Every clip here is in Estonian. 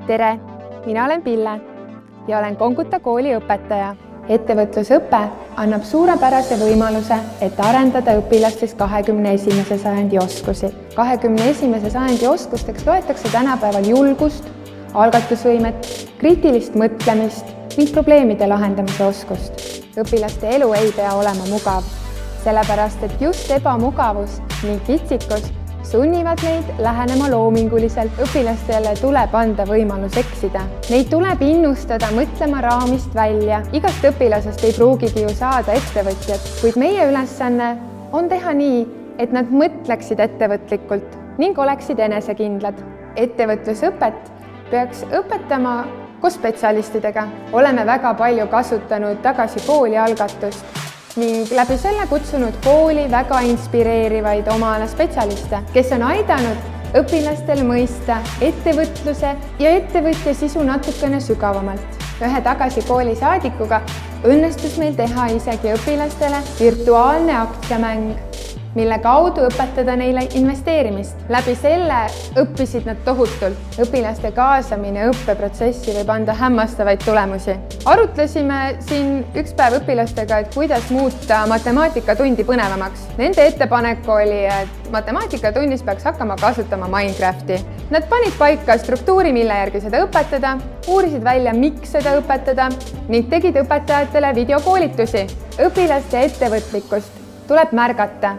Tere, mina olen Pille ja olen Konguta kooli õpetaja. Ettevõtlusõpe annab suurepärase võimaluse, et arendada õpilastes 21. sajandi oskusi. 21. sajandi oskusteks loetakse tänapäeval julgust, algatusvõimet, kriitilist mõtlemist ning probleemide lahendamise oskust. Õpilaste elu ei pea olema mugav, sellepärast et just ebamugavus ning kitsikus sunnivad neid lähenema loominguliselt. Õpilastele tuleb anda võimalus eksida. Neid tuleb innustada mõtlema raamist välja. Igast õpilasest ei pruugigi ju saada ettevõtjat, kuid meie ülesanne on teha nii, et nad mõtleksid ettevõtlikult ning oleksid enesekindlad. Ettevõtlusõpet peaks õpetama koos spetsialistidega. Oleme väga palju kasutanud Tagasi kooli algatust ning läbi selle kutsunud kooli väga inspireerivaid oma ala spetsialiste, kes on aidanud õpilastel mõista ettevõtluse ja ettevõtja sisu natukene sügavamalt. Ühe Tagasi kooli saadikuga õnnestus meil teha isegi õpilastele virtuaalne aktsiamäng, mille kaudu õpetada neile investeerimist. Läbi selle õppisid nad tohutult. Õpilaste kaasamine õppeprotsessi võib anda hämmastavaid tulemusi. Arutlesime siin üks päev õpilastega, et kuidas muuta matemaatikatundi põnevamaks. Nende ettepanek oli, et matemaatikatunnis peaks hakkama kasutama Minecrafti. Nad panid paika struktuuri, mille järgi seda õpetada, uurisid välja, miks seda õpetada ning tegid õpetajatele videokoolitusi. Õpilaste ettevõtlikkust tuleb märgata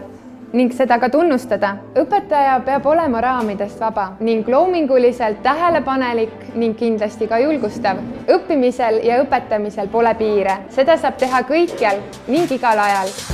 ning seda ka tunnustada. Õpetaja peab olema raamidest vaba ning loominguliselt tähelepanelik ning kindlasti ka julgustav. Õppimisel ja õpetamisel pole piire. Seda saab teha kõikjal ning igal ajal.